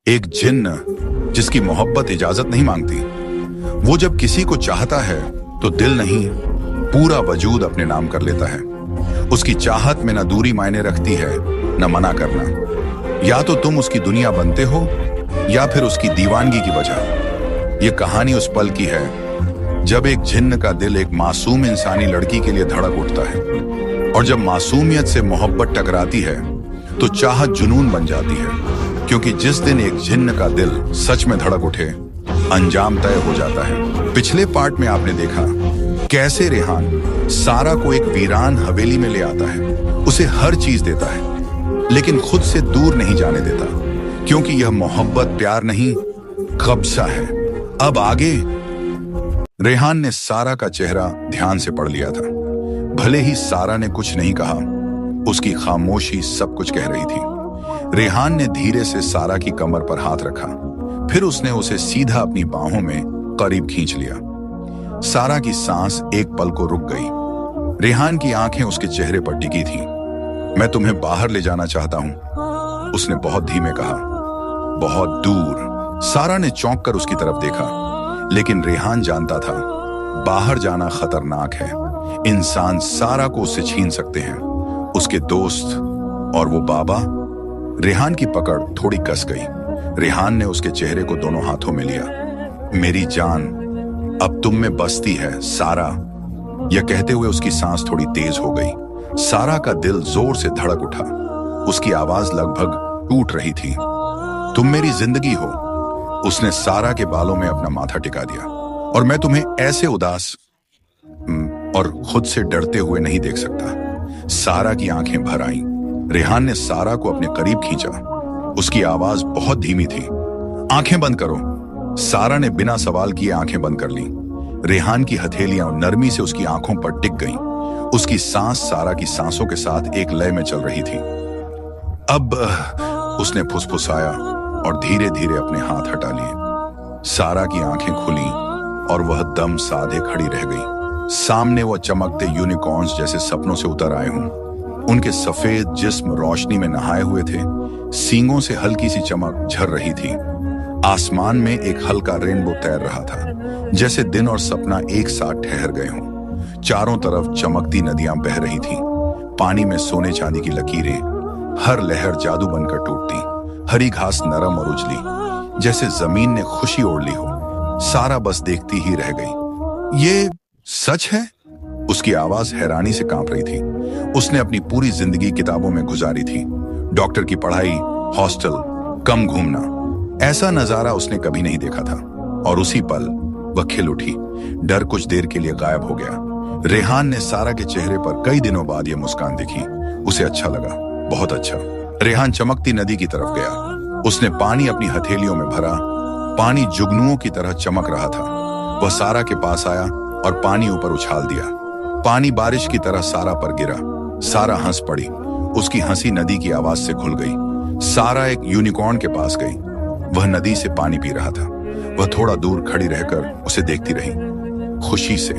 एक जिन्न जिसकी मोहब्बत इजाजत नहीं मांगती। वो जब किसी को चाहता है तो दिल नहीं, पूरा वजूद अपने नाम कर लेता है। उसकी चाहत में न दूरी मायने रखती है न मना करना। या तो तुम उसकी दुनिया बनते हो या फिर उसकी दीवानगी की वजह। यह कहानी उस पल की है जब एक जिन्न का दिल एक मासूम इंसानी लड़की के लिए धड़क उठता है, और जब मासूमियत से मोहब्बत टकराती है तो चाहत जुनून बन जाती है। क्योंकि जिस दिन एक जिन्न का दिल सच में धड़क उठे, अंजाम तय हो जाता है। पिछले पार्ट में आपने देखा कैसे रेहान सारा को एक वीरान हवेली में ले आता है, उसे हर चीज देता है, लेकिन खुद से दूर नहीं जाने देता, क्योंकि यह मोहब्बत प्यार नहीं, कब्जा है। अब आगे रेहान ने सारा का चेहरा ध्यान से पढ़ लिया था। भले ही सारा ने कुछ नहीं कहा, उसकी खामोशी सब कुछ कह रही थी। रेहान ने धीरे से सारा की कमर पर हाथ रखा, फिर उसने उसे सीधा अपनी बाहों में करीब खींच लिया। सारा की सांस एक पल को रुक गई। रेहान की आंखें उसके चेहरे पर टिकी थीं। मैं तुम्हें बाहर ले जाना चाहता हूं, उसने बहुत धीमे कहा। बहुत दूर। सारा ने चौंक कर उसकी तरफ देखा, लेकिन रेहान जानता था बाहर जाना खतरनाक है। इंसान सारा को उससे छीन सकते हैं, उसके दोस्त और वो बाबा। रेहान की पकड़ थोड़ी कस गई। रेहान ने उसके चेहरे को दोनों हाथों में लिया। मेरी जान अब तुम में बसती है सारा। यह कहते हुए उसकी सांस थोड़ी तेज हो गई। सारा का दिल जोर से धड़क उठा। उसकी आवाज लगभग टूट रही थी। तुम मेरी जिंदगी हो। उसने सारा के बालों में अपना माथा टिका दिया। और मैं तुम्हें ऐसे उदास और खुद से डरते हुए नहीं देख सकता। सारा की आंखें भर आईं। रेहान ने सारा को अपने करीब खींचा। उसकी आवाज बहुत धीमी थी। आंखें बंद करो। सारा ने बिना सवाल किए आंखें बंद कर ली। रेहान की हथेलियां नरमी से उसकी आंखों पर टिक गईं। उसकी सांस सारा की सांसों के साथ एक लय में चल रही थी। अब उसने फुसफुसाया और धीरे धीरे अपने हाथ हटा लिए। सारा की आंखें खुली और वह दम साधे खड़ी रह गई। सामने वह चमकते यूनिकॉर्न्स जैसे सपनों से उतर आए हों। उनके सफेद जिस्म रोशनी में नहाए हुए थे। सींगों से हल्की सी चमक झर रही थी। आसमान में एक हल्का रेनबो तैर रहा था, जैसे दिन और सपना एक साथ ठहर गए हों। चारों तरफ चमकती नदियां बह रही थीं। पानी में सोने चांदी की लकीरें, हर लहर जादू बनकर टूटती। हरी घास नरम और उजली, जैसे जमीन ने खुशी ओढ़ ली हो। सारा बस देखती ही रह गई। ये सच है? उसकी आवाज हैरानी से कांप रही थी। उसने अपनी पूरी जिंदगी किताबों में गुजारी थी। डॉक्टर की पढ़ाई, हॉस्टल, कम घूमना। ऐसा नजारा उसने कभी नहीं देखा था। और उसी पल वह खिल उठी। डर कुछ देर के लिए गायब हो गया। रेहान ने सारा के चेहरे पर कई दिनों बाद यह मुस्कान देखी। उसे अच्छा लगा, बहुत अच्छा। रेहान चमकती नदी की तरफ गया। उसने पानी अपनी हथेलियों में भरा। पानी जुगनुओं की तरह चमक रहा था। वह सारा के पास आया और पानी ऊपर उछाल दिया। पानी बारिश की तरह सारा पर गिरा। सारा हंस पड़ी। उसकी हंसी नदी की आवाज से घुल गई। सारा एक यूनिकॉर्न के पास गई। वह नदी से पानी पी रहा था। वह थोड़ा दूर खड़ी रहकर उसे देखती रही, खुशी से।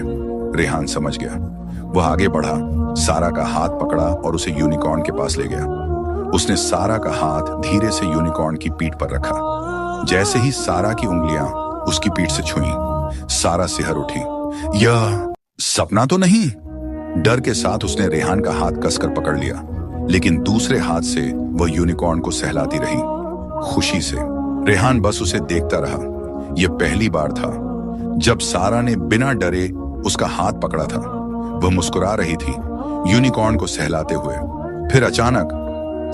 रेहान समझ गया। वह आगे बढ़ा, सारा का हाथ पकड़ा और उसे यूनिकॉर्न के पास ले गया। उसने सारा का हाथ धीरे से यूनिकॉर्न की पीठ पर रखा। जैसे ही सारा की उंगलियां उसकी पीठ से छुईं, सारा सिहर उठी। यह सपना तो नहीं? डर के साथ उसने रेहान का हाथ कसकर पकड़ लिया, लेकिन दूसरे हाथ से वह यूनिकॉर्न को सहलाती रही, खुशी से। रेहान बस उसे देखता रहा। यह पहली बार था जब सारा ने बिना डरे उसका हाथ पकड़ा था। वह मुस्कुरा रही थी, यूनिकॉर्न को सहलाते हुए। फिर अचानक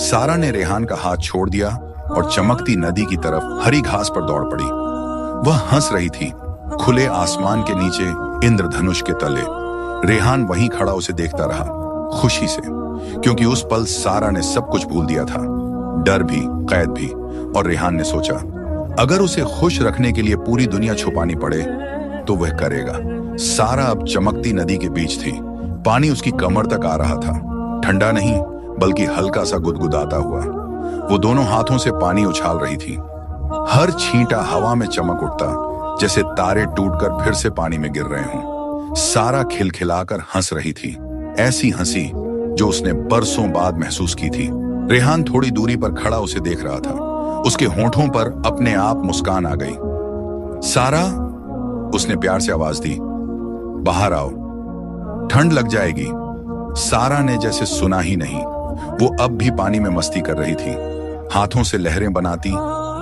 सारा ने रेहान का हाथ छोड़ दिया और चमकती नदी की तरफ हरी घास पर दौड़ पड़ी। वह हंस रही थी, खुले आसमान के नीचे, इंद्रधनुष के तले। रेहान वहीं खड़ा उसे देखता रहा, खुशी से, क्योंकि उस पल सारा ने सब कुछ भूल दिया था, डर भी, कैद भी। और रेहान ने सोचा, अगर उसे खुश रखने के लिए पूरी दुनिया छुपानी पड़े तो वह करेगा। सारा अब चमकती नदी के बीच थी। पानी उसकी कमर तक आ रहा था, ठंडा नहीं बल्कि हल्का सा गुदगुदाता हुआ। वो दोनों हाथों से पानी उछाल रही थी। हर छींटा हवा में चमक उठता, जैसे तारे टूटकर फिर से पानी में गिर रहे हों। सारा खिलखिलाकर हंस रही थी, ऐसी हंसी जो उसने बरसों बाद महसूस की थी। रेहान थोड़ी दूरी पर खड़ा उसे देख रहा था। उसके होंठों पर अपने आप मुस्कान आ गई। सारा, उसने प्यार से आवाज दी, बाहर आओ, ठंड लग जाएगी। सारा ने जैसे सुना ही नहीं। वो अब भी पानी में मस्ती कर रही थी, हाथों से लहरें बनाती,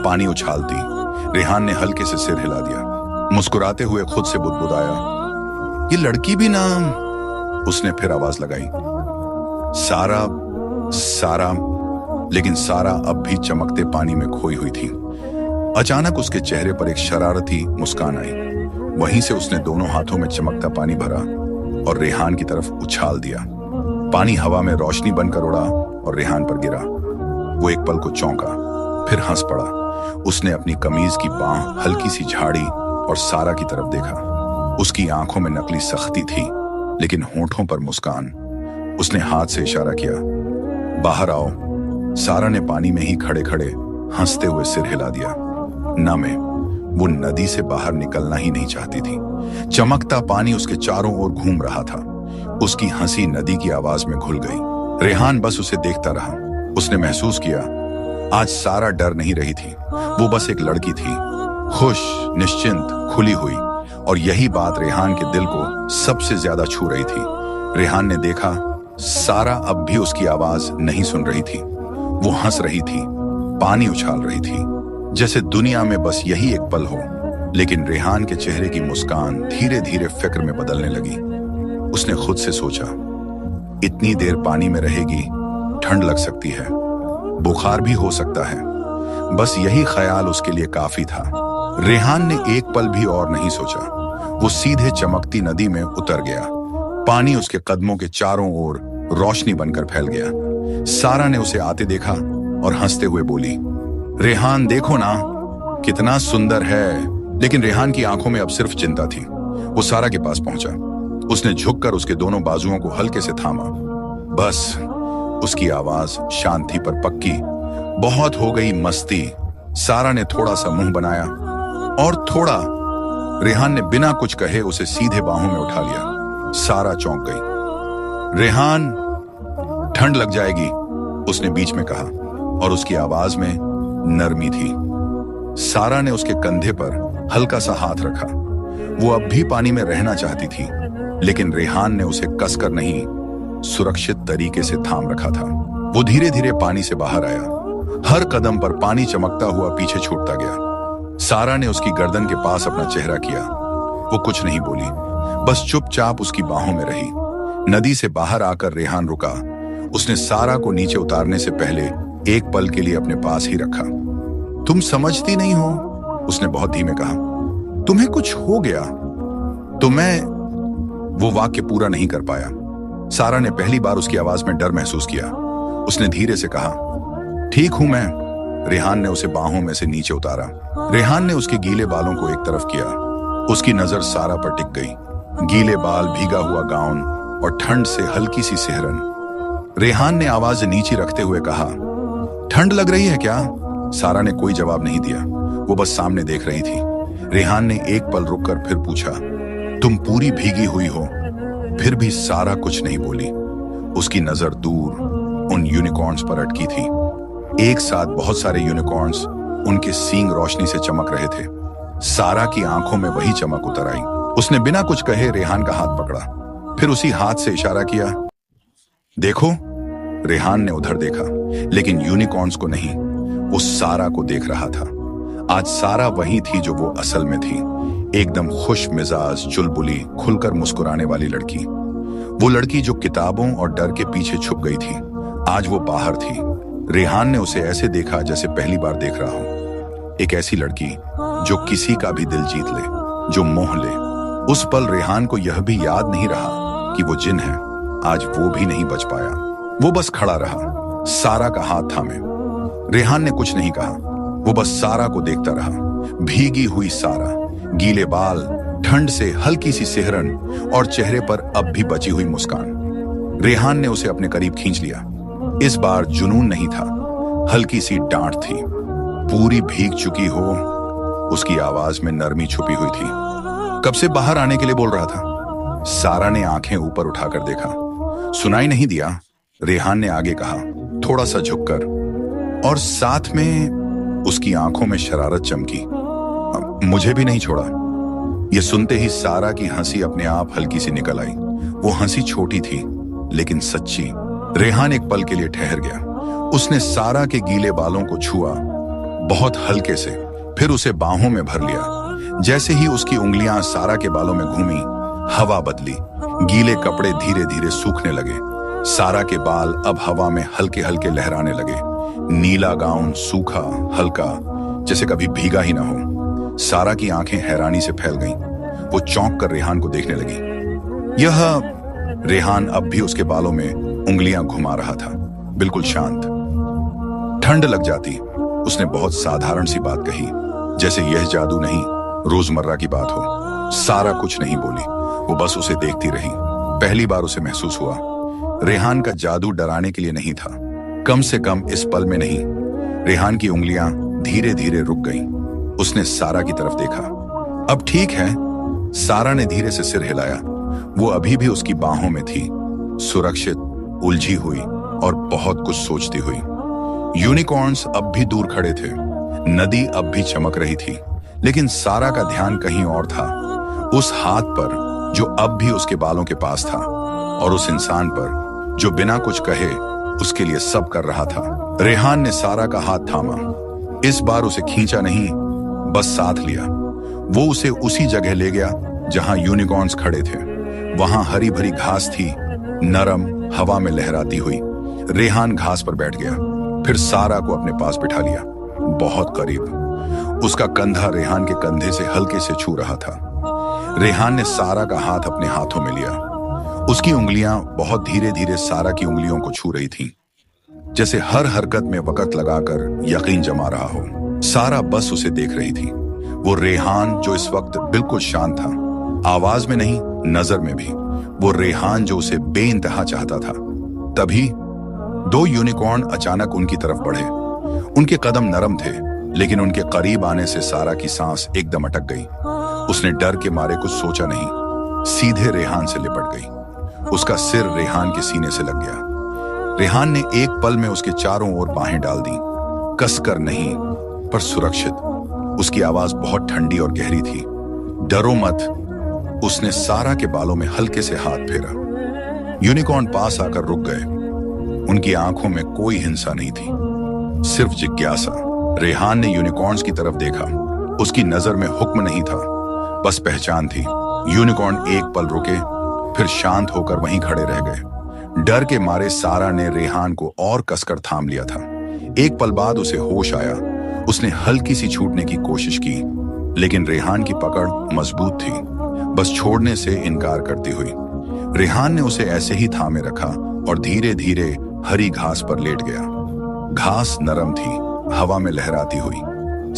पानी उछालती। रेहान ने हल्के से सिर हिला दिया, मुस्कुराते हुए खुद से बुदबुदाया, ये लड़की भी ना। उसने फिर आवाज लगाई, सारा सारा। लेकिन सारा अब भी चमकते पानी में खोई हुई थी। अचानक उसके चेहरे पर एक शरारती मुस्कान आई। वहीं से उसने दोनों हाथों में चमकता पानी भरा और रेहान की तरफ उछाल दिया। पानी हवा में रोशनी बनकर उड़ा और रेहान पर गिरा। वो एक पल को चौंका, फिर हंस पड़ा। उसने अपनी कमीज की बांह हल्की सी झाड़ी और सारा की तरफ देखा। उसकी आंखों में नकली सख्ती थी, लेकिन होंठों पर मुस्कान। उसने हाथ से इशारा किया, बाहर आओ। सारा ने पानी में ही खड़े खड़े हंसते हुए सिर हिला दिया। ना मैं, वो नदी से बाहर निकलना ही नहीं चाहती थी। चमकता पानी उसके चारों ओर घूम रहा था। उसकी हंसी नदी की आवाज में घुल गई। रेहान बस उसे देखता रहा। उसने महसूस किया, आज सारा डर नहीं रही थी। वो बस एक लड़की थी, खुश, निश्चिंत, खुली हुई। और यही बात रेहान के दिल को सबसे ज्यादा छू रही थी। रेहान ने देखा, सारा अब भी उसकी आवाज नहीं सुन रही थी। वो हंस रही थी, पानी उछाल रही थी, जैसे दुनिया में बस यही एक पल हो। लेकिन रेहान के चेहरे की मुस्कान धीरे धीरे फिक्र में बदलने लगी। उसने खुद से सोचा, इतनी देर पानी में रहेगी, ठंड लग सकती है, बुखार भी हो सकता है। बस यही ख्याल उसके लिए काफी था। रेहान ने एक पल भी और नहीं सोचा। वो सीधे चमकती नदी में उतर गया। पानी उसके कदमों के चारों ओर रोशनी बनकर फैल गया। सारा ने उसे आते देखा और हंसते हुए बोली, रेहान देखो ना, कितना सुंदर है। लेकिन रेहान की आंखों में अब सिर्फ चिंता थी। वो सारा के पास पहुंचा। उसने झुककर उसके दोनों बाजुओं को हल्के से थामा। बस, उसकी आवाज शांत थी पर पक्की, बहुत हो गई मस्ती। सारा ने थोड़ा सा मुंह बनाया और थोड़ा। रेहान ने बिना कुछ कहे उसे सीधे बाहों में उठा लिया। सारा चौंक गई। रेहान, ठंड लग जाएगी, उसने बीच में कहा और उसकी आवाज में नरमी थी। सारा ने उसके कंधे पर हल्का सा हाथ रखा। वो अब भी पानी में रहना चाहती थी, लेकिन रेहान ने उसे कसकर नहीं, सुरक्षित तरीके से थाम रखा था। वो धीरे धीरे पानी से बाहर आया। हर कदम पर पानी चमकता हुआ पीछे छूटता गया। सारा ने उसकी गर्दन के पास अपना चेहरा किया। वो कुछ नहीं बोली, बस चुपचाप उसकी बाहों में रही। नदी से बाहर आकर रेहान रुका। उसने सारा को नीचे उतारने से पहले एक पल के लिए अपने पास ही रखा। तुम समझती नहीं हो, उसने बहुत धीमे कहा। तुम्हें कुछ हो गया तो मैं। वो वाक्य पूरा नहीं कर पाया। सारा ने पहली बार उसकी आवाज में डर महसूस किया। उसने धीरे से कहा, ठीक हूं मैं। रेहान ने उसे बाहों में से नीचे उतारा। रेहान ने उसके गीले बालों को एक तरफ किया। उसकी नजर सारा पर टिक गई। गीले बाल, भीगा हुआ गाउन और ठंड से हल्की सी सिहरन। रेहान ने आवाज नीची रखते हुए कहा, ठंड लग रही है क्या? सारा ने कोई जवाब नहीं दिया। वो बस सामने देख रही थी। रेहान ने एक पल रुककर फिर पूछा, तुम पूरी भीगी हुई हो? फिर भी सारा कुछ नहीं बोली। उसकी नजर दूर उन यूनिकॉर्न्स पर अटकी थी। एक साथ बहुत सारे यूनिकॉर्न्स, उनके सींग रोशनी से चमक रहे थे। सारा की आंखों में वही चमक उतर आई। उसने बिना कुछ कहे रेहान का हाथ पकड़ा, फिर उसी हाथ से इशारा किया, देखो। रेहान ने उधर देखा, लेकिन यूनिकॉर्न्स को नहीं, वो सारा को देख रहा था। आज सारा वही थी जो वो असल में थी, एकदम खुश मिजाज, चुलबुली, खुलकर मुस्कुराने वाली लड़की। वो लड़की जो किताबों और डर के पीछे छुप गई थी, आज वो बाहर थी। रेहान ने उसे ऐसे देखा जैसे पहली बार देख रहा हो। एक ऐसी लड़की जो किसी का भी दिल जीत ले, जो मोह ले। उस पल रेहान को यह भी याद नहीं रहा कि वो जिन है। आज वो भी नहीं बच पाया। वो बस खड़ा रहा, सारा का हाथ थामे। रेहान ने कुछ नहीं कहा। वो बस सारा को देखता रहा। भीगी हुई सारा, गीले बाल, ठंड से हल्की सी सिहरन और चेहरे पर अब भी बची हुई मुस्कान। रेहान ने उसे अपने करीब खींच लिया। इस बार जुनून नहीं था, हल्की सी डांट थी। पूरी भीग चुकी हो, उसकी आवाज में नरमी छुपी हुई थी। कब से बाहर आने के लिए बोल रहा था? सारा ने आंखें ऊपर उठाकर देखा। सुनाई नहीं दिया? रेहान ने आगे कहा, थोड़ा सा झुककर। और साथ में उसकी आंखों में शरारत चमकी। मुझे भी नहीं छोड़ा। यह सुनते ही सारा की हंसी अपने आप हल्की सी निकल आई। वो हंसी छोटी थी लेकिन सच्ची। रेहान एक पल के लिए ठहर गया। उसने सारा के गीले बालों को छुआ, बहुत हल्के से, फिर उसे बाहों में भर लिया। जैसे ही उसकी उंगलियां सारा के बालों में घूमी, हवा बदली। गीले कपड़े धीरे धीरे सूखने लगे। सारा के बाल अब हवा में हल्के हल्के लहराने लगे। नीला गाउन सूखा, हल्का, जैसे कभी भीगा ही ना हो। सारा की आंखें हैरानी से फैल गईं। वो चौंक कर रेहान को देखने लगी। यह रेहान अब भी उसके बालों में उंगलियां घुमा रहा था, बिल्कुल शांत। ठंड लग जाती। उसने बहुत साधारण सी बात कही, जैसे यह जादू नहीं, रोजमर्रा की बात हो। सारा कुछ नहीं बोली, वो बस उसे देखती रही। पहली बार उसे महसूस हुआ, रेहान का जादू डराने के लिए नहीं था, कम से कम इस पल में नहीं। रेहान की उंगलियां धीरे धीरे रुक गईं। उसने सारा की तरफ देखा। अब ठीक है, सारा ने धीरे से सिर हिलाया। वो अभी भी उसकी बाहों में थी, सुरक्षित, उलझी हुई और बहुत कुछ सोचती हुई। यूनिकॉर्न्स अब भी दूर खड़े थे। नदी अब भी चमक रही थी, लेकिन सारा का ध्यान कहीं और था। उस हाथ पर जो अब भी उसके बालों के पास था, और उस इंसान पर जो बिना कुछ कहे उसके लिए सब कर रहा था। रेहान ने सारा का हाथ थामा। इस बार उसे खींचा नहीं, बस साथ लिया। वो उसे उसी जगह ले गया जहां यूनिकॉर्न्स खड़े थे। वहां हरी भरी घास थी, नरम, हवा में लहराती हुई। रेहान घास पर बैठ गया, फिर सारा को अपने पास बिठा लिया, बहुत करीब। उसका कंधा रेहान के कंधे से हल्के से छू रहा था। रेहान ने सारा का हाथ अपने हाथों में लिया। उसकी उंगलियां बहुत धीरे धीरे सारा की उंगलियों को छू रही थीं, जैसे हर हरकत में वक़्त लगाकर यकीन जमा रहा हो। सारा बस उसे देख रही थी। वो रेहान जो इस वक्त बिल्कुल शांत था, आवाज में नहीं, नजर में भी। वो रेहान जो उसे बेइंतहा चाहता था। तभी दो यूनिकॉर्न अचानक उनकी तरफ बढ़े। उनके कदम नरम थे, लेकिन उनके करीब आने से सारा की सांस एकदम अटक गई। उसने डर के मारे कुछ सोचा नहीं, सीधे रेहान से लिपट गई। उसका सिर रेहान के सीने से लग गया। रेहान ने एक पल में उसके चारों ओर बाहें डाल दी, कसकर नहीं पर सुरक्षित। उसकी आवाज बहुत ठंडी और गहरी थी। डरो मत। उसने सारा के बालों में हल्के से हाथ फेरा। यूनिकॉर्न पास आकर रुक गए। उनकी आंखों में कोई हिंसा नहीं थी, सिर्फ जिज्ञासा। रेहान ने यूनिकॉर्न्स की तरफ देखा। उसकी नजर में हुक्म नहीं था, बस पहचान थी। यूनिकॉर्न एक पल रुके, फिर शांत होकर वहीं खड़े रह गए। डर के मारे सारा ने रेहान को और कसकर थाम लिया था। एक पल बाद उसे होश आया। उसने हल्की सी छूटने की कोशिश की, लेकिन रेहान की पकड़ मजबूत थी, बस छोड़ने से इनकार करती हुई। रेहान ने उसे ऐसे ही थामे रखा और धीरे धीरे हरी घास पर लेट गया। घास नरम थी, हवा में लहराती हुई।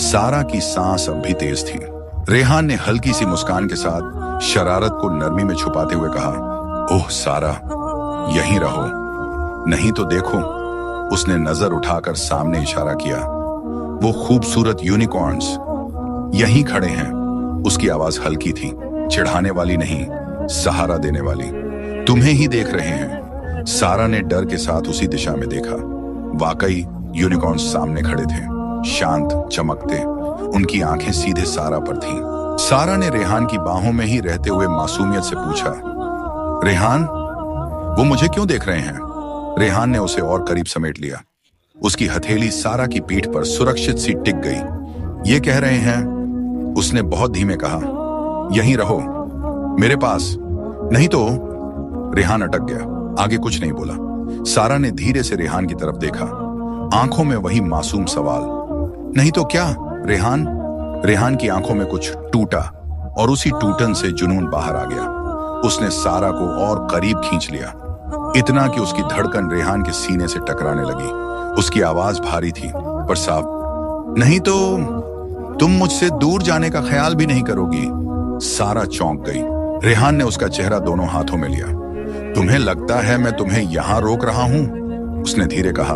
सारा की सांस अब भी तेज थी। रेहान ने हल्की सी मुस्कान के साथ शरारत को नरमी में छुपाते हुए कहा, ओह सारा, यहीं रहो, नहीं तो देखो। उसने नजर उठाकर सामने इशारा किया। वो खूबसूरत यूनिकॉर्न्स यहीं खड़े हैं। उसकी आवाज हल्की थी, चिढ़ाने वाली नहीं, सहारा देने वाली। तुम्हें ही देख रहे हैं। सारा ने डर के साथ उसी दिशा में देखा। वाकई यूनिकॉर्न्स सामने खड़े थे, शांत, चमकते। उनकी आंखें सीधे सारा पर थीं। सारा ने रेहान की बाहों में ही रहते हुए मासूमियत से पूछा, रेहान, वो मुझे क्यों देख रहे हैं? रेहान ने उसे और करीब समेट लिया। उसकी हथेली सारा की पीठ पर सुरक्षित सी टिक गई। ये कह रहे हैं, उसने बहुत धीमे कहा, यहीं रहो, मेरे पास, नहीं तो। रेहान अटक गया, आगे कुछ नहीं बोला। सारा ने धीरे से रेहान की तरफ देखा, आंखों में वही मासूम सवाल, नहीं तो क्या? रेहान की आंखों में कुछ टूटा और उसी टूटन से जुनून बाहर आ गया। उसने सारा को और करीब खींच लिया, इतना कि उसकी धड़कन रेहान के सीने से टकराने लगी। उसकी आवाज भारी थी पर साफ, नहीं तो तुम मुझसे दूर जाने का ख्याल भी नहीं करोगी। सारा चौंक गई। रेहान ने उसका चेहरा दोनों हाथों में लिया। तुम्हें लगता है मैं तुम्हें यहां रोक रहा हूं? उसने धीरे कहा,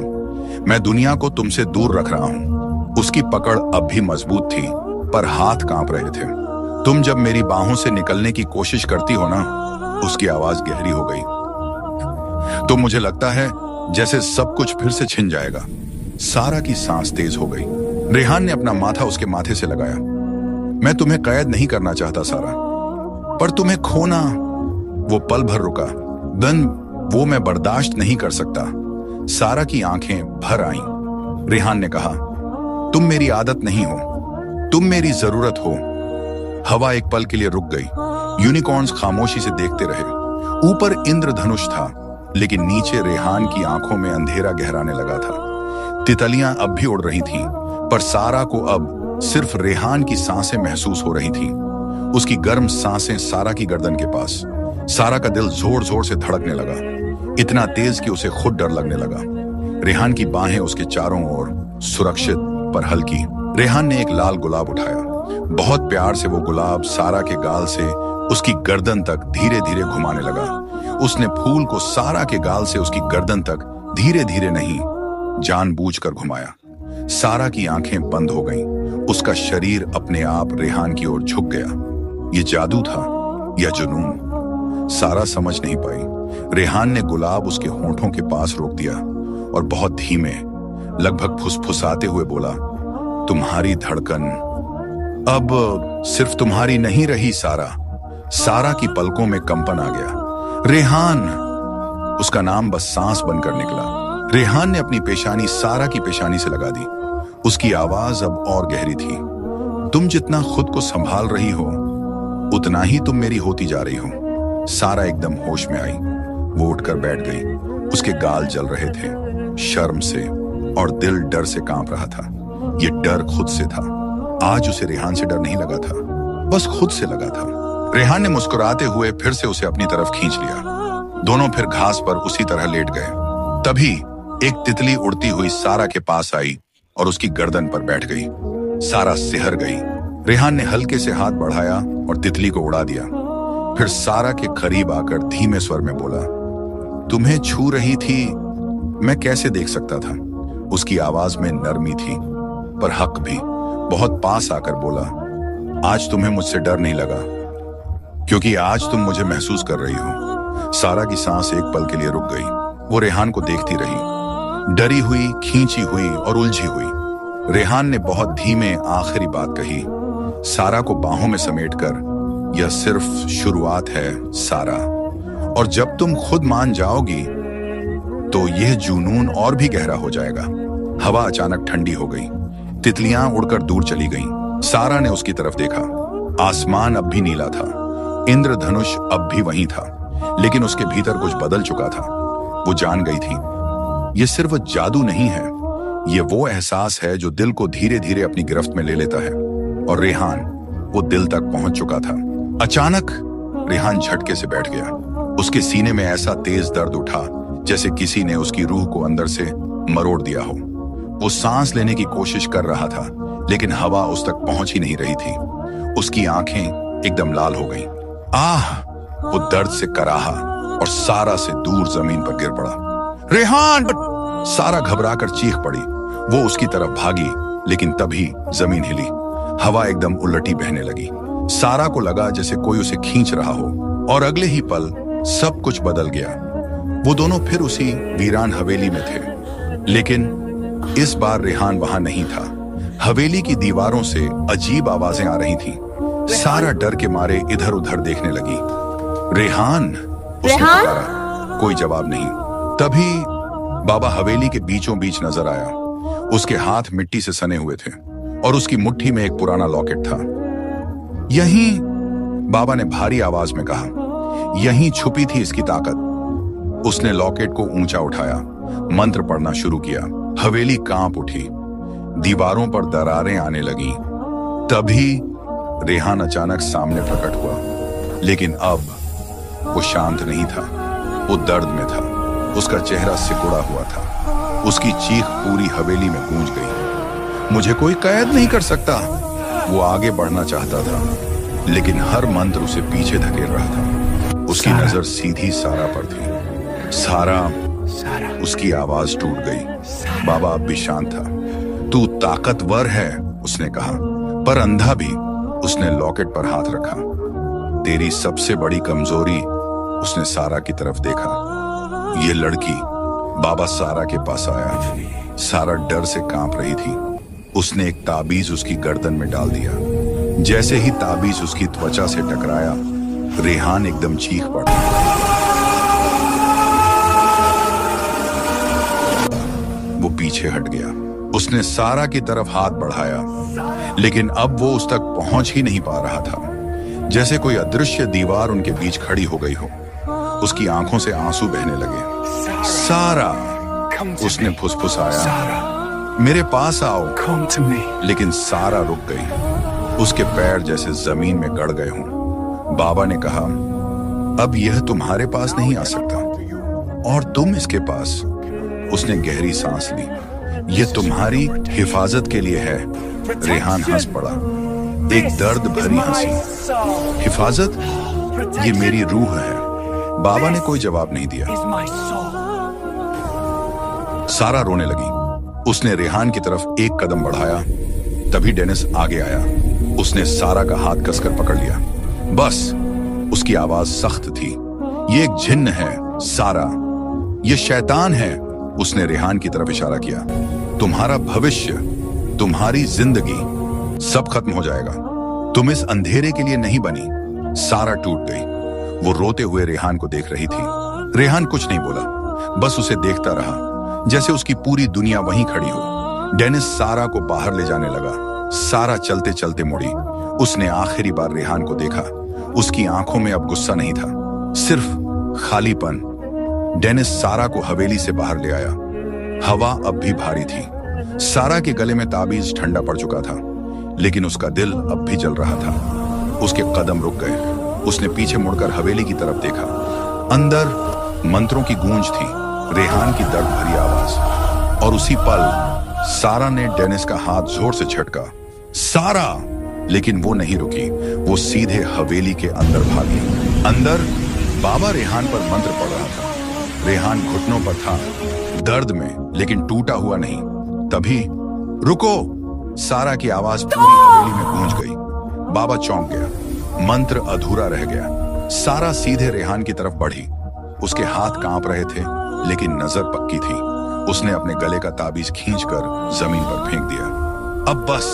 मैं दुनिया को तुमसे दूर रख रहा हूं। उसकी पकड़ अब भी मजबूत थी, पर हाथ कांप रहे थे। तुम जब मेरी बाहों से निकलने की कोशिश करती हो ना, उसकी आवाज गहरी हो गई, तो मुझे लगता है जैसे सब कुछ फिर से छिन जाएगा। सारा की सांस तेज हो गई। रेहान ने अपना माथा उसके माथे से लगाया। मैं तुम्हें कैद नहीं करना चाहता सारा, पर तुम्हें खोना। वो पल भर रुका। दन वो मैं बर्दाश्त नहीं कर सकता। सारा की आंखें भर आईं। रेहान ने कहा, तुम मेरी आदत नहीं हो, तुम मेरी जरूरत हो। हवा एक पल के लिए रुक गई। यूनिकॉर्न्स खामोशी से देखते रहे। ऊपर इंद्रधनुष था, लेकिन नीचे रेहान की आंखों में अंधेरा गहराने लगा था। तितलियां अब भी उड़ रही थीं, पर सारा को अब सिर्फ रेहान की सांसें महसूस हो रही थीं। उसकी गर्म सांसें सारा की गर्दन के पास। सारा का दिल जोर जोर से धड़कने लगा, इतना तेज कि उसे खुद डर लगने लगा। रेहान की बाहें उसके चारों ओर, सुरक्षित पर हल्की। रेहान ने एक लाल गुलाब उठाया। बहुत प्यार से वो गुलाब सारा के गाल से उसकी गर्दन तक धीरे धीरे घुमाने लगा। उसने फूल को सारा के गाल से उसकी गर्दन तक धीरे धीरे नहीं, जानबूझकर घुमाया। सारा की आंखें बंद हो गईं। उसका शरीर अपने आप रेहान की ओर झुक गया। ये जादू था या जुनून? सारा समझ नहीं पाई। रेहान ने गुलाब उसके होंठों के पास रोक दिया और बहुत धीमे, लगभग फुसफुसाते हुए बोला, तुम्हारी धड़कन अब सिर्फ तुम्हारी नहीं रही सारा। सारा की पलकों में कंपन आ गया। रेहान, उसका नाम बस सांस बनकर निकला। रेहान ने अपनी पेशानी सारा की पेशानी से लगा दी। उसकी आवाज अब और गहरी थी। तुम जितना खुद को संभाल रही हो, उतना ही तुम मेरी होती जा रही हो। सारा एकदम होश में आई। वो उठकर बैठ गई। उसके गाल जल रहे थे शर्म से, और दिल डर से कांप रहा था। ये डर खुद से था। आज उसे रेहान से डर नहीं लगा था, बस खुद से लगा था। रेहान ने मुस्कुराते हुए फिर से उसे अपनी तरफ खींच लिया। दोनों फिर घास पर उसी तरह लेट गए। तभी एक तितली उड़ती हुई सारा के पास आई और उसकी गर्दन पर बैठ गई। सारा सिहर गई। रेहान ने हल्के से हाथ बढ़ाया और तितली को उड़ा दिया। फिर सारा के करीब आकर धीमे स्वर में बोला, तुम्हें छू रही थी, मैं कैसे देख सकता था? उसकी आवाज में नरमी थी, पर हक भी। बहुत पास आकर बोला, आज तुम्हें मुझसे डर नहीं लगा, क्योंकि आज तुम मुझे महसूस कर रही हो। सारा की सांस एक पल के लिए रुक गई। वो रेहान को देखती रही, डरी हुई, खींची हुई और उलझी हुई। रेहान ने बहुत धीमे आखिरी बात कही, सारा को बाहों में समेटकर, यह सिर्फ शुरुआत है सारा, और जब तुम खुद मान जाओगी तो यह जुनून और भी गहरा हो जाएगा। हवा अचानक ठंडी हो गई। तितलियां उड़कर दूर चली गईं। सारा ने उसकी तरफ देखा। आसमान अब भी नीला था। इंद्रधनुष अब भी वहीं था, लेकिन उसके भीतर कुछ बदल चुका था। वो जान गई थी, ये सिर्फ जादू नहीं है, ये वो एहसास है जो दिल को धीरे धीरे अपनी गिरफ्त में ले लेता है। और रेहान वो दिल तक पहुंच चुका था। अचानक रेहान झटके से बैठ गया। उसके सीने में ऐसा तेज दर्द उठा जैसे किसी ने उसकी रूह को अंदर से मरोड़ दिया हो। वो सांस लेने की कोशिश कर रहा था, लेकिन हवा उस तक पहुंच ही नहीं रही थी। उसकी आंखें एकदम लाल हो गईं। आह! वो दर्द से कराहा और सारा से दूर जमीन पर गिर पड़ा। रेहान! सारा घबराकर चीख पड़ी। वो उसकी तरफ भागी, लेकिन तभी जमीन हिली। हवा एकदम उलटी बहने लगी। सारा को लगा जैसे कोई उसे खींच रहा हो, और अगले ही पल सब कुछ बदल गया। वो दोनों फिर उसी वीरान हवेली में थे, लेकिन इस बार रेहान वहां नहीं था। हवेली की दीवारों से अजीब आवाजें आ रही थीं। सारा डर के मारे इधर उधर देखने लगी। रेहान! उसने पुकारा। कोई जवाब नहीं। तभी बाबा हवेली के बीचों बीच नजर आया। उसके हाथ मिट्टी से सने हुए थे और उसकी मुट्ठी में एक पुराना लॉकेट था। यहीं, बाबा ने भारी आवाज में कहा, यहीं छुपी थी इसकी ताकत। उसने लॉकेट को ऊंचा उठाया, मंत्र पढ़ना शुरू किया। हवेली कांप उठी। दीवारों पर दरारें आने लगीं। तभी रेहान अचानक सामने प्रकट हुआ, लेकिन अब वो शांत नहीं था, वो दर्द में था। उसका चेहरा सिकुड़ा हुआ था। उसकी चीख पूरी हवेली में गूंज गई। मुझे कोई कैद नहीं कर सकता। वो आगे बढ़ना चाहता था, लेकिन हर मंत्र उसे पीछे धकेल रहा था। उसकी नजर सीधी सारा पर थी। सारा! उसकी आवाज टूट गई। बाबा अब भी शांत था। तू ताकतवर है, उसने कहा, पर अंधा भी। उसने लॉकेट पर हाथ रखा। तेरी सबसे बड़ी कमजोरी? उसने सारा की तरफ देखा। ये लड़की। बाबा सारा के पास आया। सारा डर से कांप रही थी। उसने एक ताबीज उसकी गर्दन में डाल दिया। जैसे ही ताबीज उसकी त्वचा से टकराया, रेहान एकदम चीख पड़ा। वो पीछे हट गया। उसने सारा की तरफ हाथ बढ़ाया, लेकिन अब वो उस तक पहुंच ही नहीं पा रहा था। जैसे कोई अदृश्य दीवार उनके बीच खड़ी हो गई हो। उसकी आंखों से आंसू बहने लगे। सारा, उसने फुसफुसाया, मेरे पास आओ। लेकिन सारा रुक गई। उसके पैर जैसे जमीन में गड़ गए हों। बाबा ने कहा, अब यह तुम्हारे पास नहीं आ सकता और तुम इसके पास। उसने गहरी सांस ली। यह तुम्हारी हिफाजत के लिए है। रेहान हंस पड़ा, एक दर्द भरी हंसी। हिफाजत? ये मेरी रूह है। बाबा ने कोई जवाब नहीं दिया। सारा रोने लगी। उसने रेहान की तरफ एक कदम बढ़ाया, तभी डेनिस आगे आया। उसने सारा का हाथ कसकर पकड़ लिया। बस। उसकी आवाज सख्त थी। ये एक जिन्न है सारा, ये शैतान है। उसने रेहान की तरफ इशारा किया। तुम्हारा भविष्य, तुम्हारी जिंदगी, सब खत्म हो जाएगा। तुम इस अंधेरे के लिए नहीं बनी। सारा टूट गई। वो रोते हुए रेहान को देख रही थी। रेहान कुछ नहीं बोला, बस उसे देखता रहा, जैसे उसकी पूरी दुनिया वहीं खड़ी हो। डेनिस सारा को बाहर ले जाने लगा। सारा चलते चलते मुड़ी। उसने आखिरी बार रेहान को देखा। उसकी आंखों में अब गुस्सा नहीं था, सिर्फ खालीपन। डेनिस सारा को हवेली से बाहर ले आया। हवा अब भी भारी थी। सारा के गले में ताबीज ठंडा पड़ चुका था, लेकिन उसका दिल अब भी जल रहा था। उसके कदम रुक गए। उसने पीछे मुड़कर हवेली की तरफ देखा। अंदर मंत्रों की गूंज थी, रेहान की दर्द भरी आवाज। और उसी पल सारा ने डेनिस का हाथ जोर से झटका। सारा! लेकिन वो नहीं रुकी। वो सीधे हवेली के अंदर भागी। अंदर बाबा रेहान पर मंत्र पढ़ रहा था। रेहान घुटनों पर था, दर्द में, लेकिन टूटा हुआ नहीं। तभी रुको! सारा की आवाज पूरी हवेली में गूंज गई। बाबा चौंक गया। मंत्र अधूरा रह गया। सारा सीधे रेहान की तरफ बढ़ी। उसके हाथ कांप रहे थे, लेकिन नजर पक्की थी। उसने अपने गले का ताबीज खींचकर जमीन पर फेंक दिया। अब बस।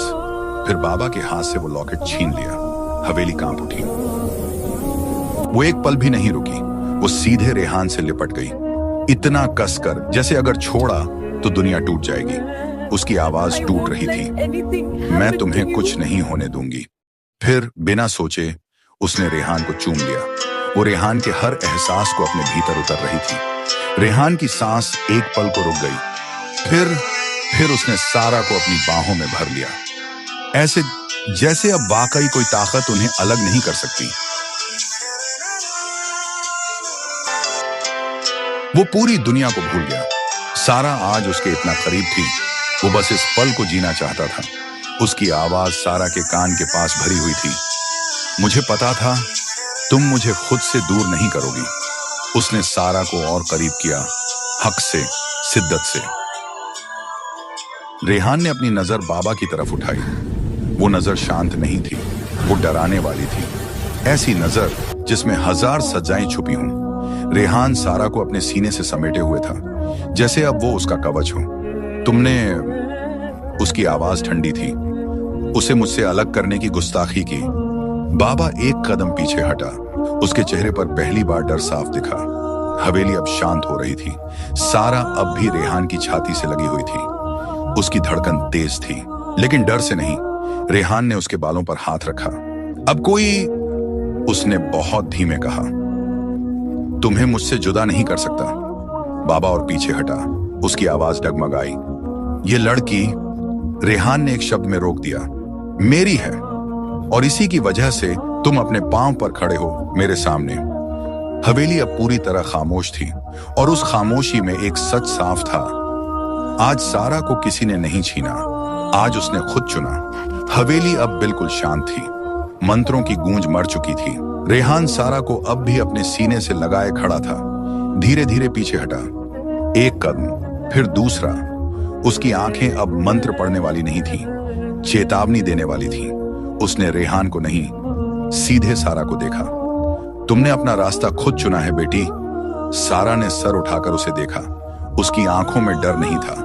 फिर बाबा के हाथ से वो लॉकेट छीन लिया। हवेली कांप उठी। वो एक पल भी नहीं रुकी। वो सीधे रेहान से लिपट गई, इतना कसकर जैसे अगर छोड़ा तो दुनिया टूट जाएगी। उसकी आवाज टूट रही थी, मैं तुम्हें कुछ नहीं होने दूंगी। फिर बिना सोचे उसने रेहान को चूम लिया। वो रेहान के हर एहसास को अपने भीतर उतर रही थी। रेहान की सांस एक पल को रुक गई। फिर उसने सारा को अपनी बाहों में भर लिया, ऐसे जैसे अब वाकई कोई ताकत उन्हें अलग नहीं कर सकती। वो पूरी दुनिया को भूल गया। सारा आज उसके इतना करीब थी। वो बस इस पल को जीना चाहता था। उसकी आवाज सारा के कान के पास भरी हुई थी। मुझे पता था तुम मुझे खुद से दूर नहीं करोगी। उसने सारा को और करीब किया, हक से, शिद्दत से। रेहान ने अपनी नजर बाबा की तरफ उठाई। वो नजर शांत नहीं थी, वो डराने वाली थी। ऐसी नजर जिसमें हजार सजाएं छुपी हों। रेहान सारा को अपने सीने से समेटे हुए था, जैसे अब वो उसका कवच हो। तुमने, उसकी आवाज ठंडी थी, उसे मुझसे अलग करने की गुस्ताखी की। बाबा एक कदम पीछे हटा। उसके चेहरे पर पहली बार डर साफ दिखा। हवेली अब शांत हो रही थी। सारा अब भी रेहान की छाती से लगी हुई थी। उसकी धड़कन तेज थी, लेकिन डर से नहीं। रेहान ने उसके बालों पर हाथ रखा। अब कोई, उसने बहुत धीमे कहा, तुम्हें मुझसे जुदा नहीं कर सकता। बाबा और पीछे हटा। उसकी आवाज डगमगाई। ये लड़की, रेहान ने एक शब्द में रोक दिया, मेरी है, और इसी की वजह से तुम अपने पांव पर खड़े हो मेरे सामने। हवेली अब पूरी तरह खामोश थी, और उस खामोशी में एक सच साफ था। आज सारा को किसी ने नहीं छीना, आज उसने खुद चुना। हवेली अब बिल्कुल शांत थी। मंत्रों की गूंज मर चुकी थी। रेहान सारा को अब भी अपने सीने से लगाए खड़ा था। धीरे धीरे पीछे हटा। एक कदम, फिर दूसरा। उसकी आंखें अब मंत्र पढ़ने वाली नहीं थी, चेतावनी देने वाली थी। उसने रेहान को नहीं, सीधे सारा को देखा। तुमने अपना रास्ता खुद चुना है बेटी। सारा ने सर उठाकर उसे देखा। उसकी आंखों में डर नहीं था,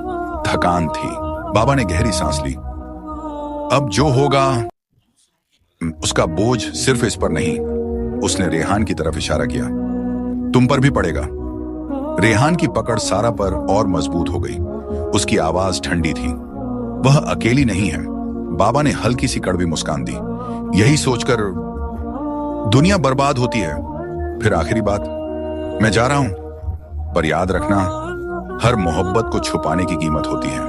थकान थी। बाबा ने गहरी सांस ली। अब जो होगा उसका बोझ सिर्फ इस पर नहीं, उसने रेहान की तरफ इशारा किया, तुम पर भी पड़ेगा। रेहान की पकड़ सारा पर और मजबूत हो गई। उसकी आवाज ठंडी थी। वह अकेली नहीं है। बाबा ने हल्की सी कड़वी मुस्कान दी, यही सोचकर दुनिया बर्बाद होती है। फिर आखिरी बात, मैं जा रहा हूं, पर याद रखना, हर मोहब्बत को छुपाने की कीमत होती है।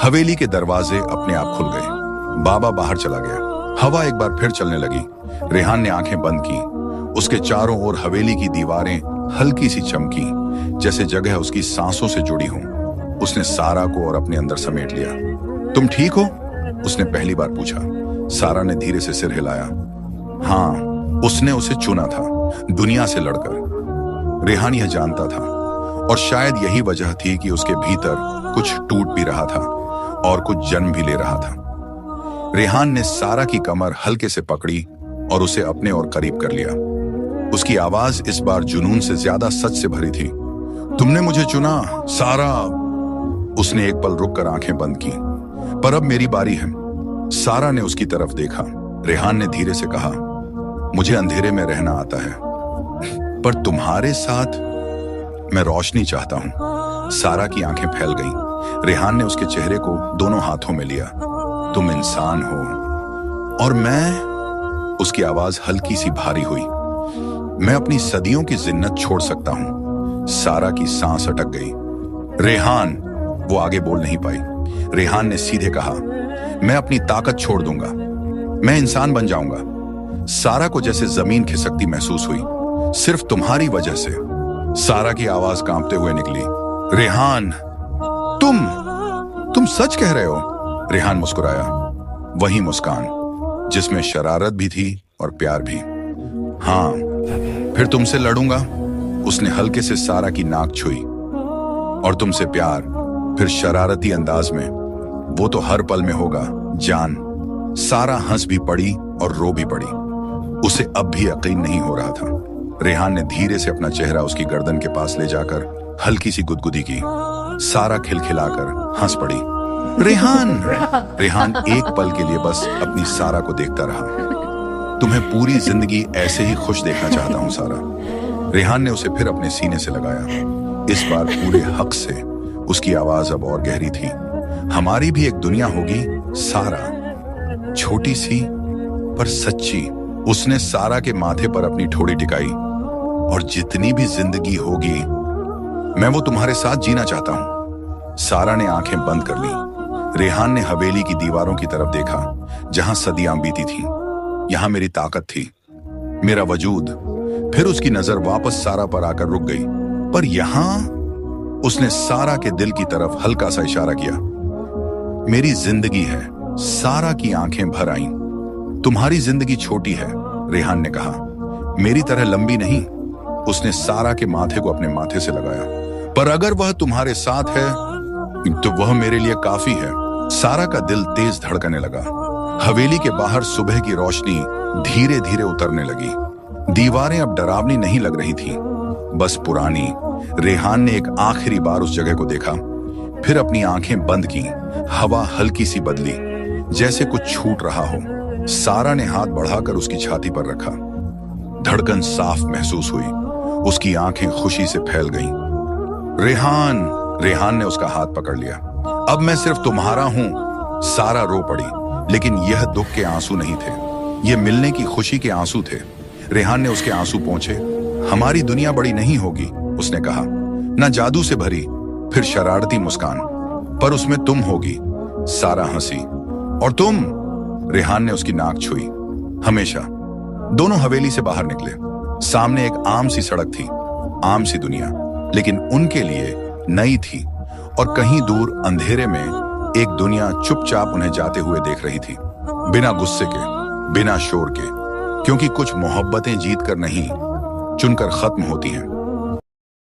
हवेली के दरवाजे अपने आप खुल गए। बाबा बाहर चला गया। हवा एक बार फिर चलने लगी। रेहान ने आंखें बंद की। उसके चारों ओर हवेली की दीवारें हल्की सी चमकी, जैसे जगह उसकी सांसों से जुड़ी हो। उसने सारा को और अपने अंदर समेट लिया। तुम ठीक हो? उसने पहली बार पूछा। सारा ने धीरे से सिर हिलाया। हाँ, उसने उसे चुना था, दुनिया से लड़कर। रेहान यह जानता था, और शायद यही वजह थी कि उसके भीतर कुछ टूट भी रहा था और कुछ जन्म भी ले रहा था। रेहान ने सारा की कमर हल्के से पकड़ी और उसे अपने और करीब कर लिया। उसकी आवाज इस बार जुनून से ज्यादा सच से भरी थी। तुमने मुझे चुना, सारा। उसने एक पल रुककर आंखें बंद की। पर अब मेरी बारी है। सारा ने उसकी तरफ देखा। रेहान ने धीरे से कहा, मुझे अंधेरे में रहना आता है, पर तुम्हारे साथ मैं रोशनी चाहता हूं। सारा की आंखें फैल गईं। रेहान ने उसके चेहरे को दोनों हाथों में लिया। तुम इंसान हो और मैं। उसकी आवाज हल्की सी भारी हुई। मैं अपनी सदियों की जिन्नत छोड़ सकता हूं। सारा की सांस अटक गई। रेहान, वो आगे बोल नहीं पाई। रेहान ने सीधे कहा, मैं अपनी ताकत छोड़ दूंगा, मैं इंसान बन जाऊंगा। सारा को जैसे जमीन खिसकती महसूस हुई, सिर्फ तुम्हारी वजह से। सारा की आवाज कांपते हुए निकली, रेहान, तुम सच कह रहे हो? रेहान मुस्कुराया, वही मुस्कान जिसमें शरारत भी थी और प्यार भी। हाँ, फिर तुमसे लड़ूंगा। उसने हल्के से सारा की नाक छुई। और तुमसे प्यार, फिर शरारती अंदाज में, वो तो हर पल में होगा, जान। सारा हंस भी पड़ी और रो भी पड़ी। उसे अब भी यकीन नहीं हो रहा था। रेहान ने धीरे से अपना चेहरा उसकी गर्दन के पास ले जाकर हल्की सी गुदगुदी की। सारा खिलखिलाकर हंस पड़ी। रेहान! रेहान एक पल के लिए बस अपनी सारा को देखता रहा। तुम्हें पूरी जिंदगी ऐसे ही खुश देखना चाहता हूं, सारा। रेहान ने उसे फिर अपने सीने से लगाया। इस बार पूरे हक से। उसकी आवाज अब और गहरी थी। हमारी भी एक दुनिया होगी, सारा। छोटी सी पर सच्ची। उसने सारा के माथे पर अपनी ठोड़ी टिकाई। और जितनी भी जिंदगी होगी, मैं वो तुम्हारे साथ जीना चाहता हूं। सारा ने आंखें बंद कर ली। रेहान ने हवेली की दीवारों की तरफ देखा, जहां सदियां बीती थीं। यहां मेरी ताकत थी, मेरा वजूद। फिर उसकी नजर वापस सारा पर आकर रुक गई। पर यहां उसने सारा के दिल की तरफ हल्का सा इशारा किया। मेरी जिंदगी है। सारा की आंखें भर आईं। तुम्हारी जिंदगी छोटी है, रेहान ने कहा, मेरी तरह लंबी नहीं। उसने सारा के माथे को अपने माथे से लगाया। पर अगर वह तुम्हारे साथ है तो वह मेरे लिए काफी है। सारा का दिल तेज धड़कने लगा। हवेली के बाहर सुबह की रोशनी धीरे धीरे उतरने लगी। दीवारें अब डरावनी नहीं लग रही थीं, बस पुरानी। रेहान ने एक आखिरी बार उस जगह को देखा, फिर अपनी आंखें बंद की। हवा हल्की सी बदली, जैसे कुछ छूट रहा हो। सारा ने हाथ बढ़ाकर उसकी छाती पर रखा। धड़कन साफ महसूस हुई। उसकी आंखें खुशी से फैल गईं। रेहान! रेहान ने उसका हाथ पकड़ लिया। अब मैं सिर्फ तुम्हारा हूं। सारा रो पड़ी, लेकिन यह दुख के आंसू नहीं थे, ये मिलने की खुशी के आंसू थे। रेहान ने उसके आंसू पोंछे। हमारी दुनिया बड़ी नहीं होगी, उसने कहा, ना जादू से भरी। फिर शरारती मुस्कान, पर उसमें तुम होगी। सारा हंसी। और तुम? रेहान ने उसकी नाक छुई। हमेशा। दोनों हवेली से बाहर निकले। सामने एक आम सी सड़क थी, आम सी दुनिया, लेकिन उनके लिए नई थी। और कहीं दूर अंधेरे में एक दुनिया चुपचाप उन्हें जाते हुए देख रही थी, बिना गुस्से के, बिना शोर के। क्योंकि कुछ मोहब्बतें जीत कर नहीं, चुनकर खत्म होती हैं।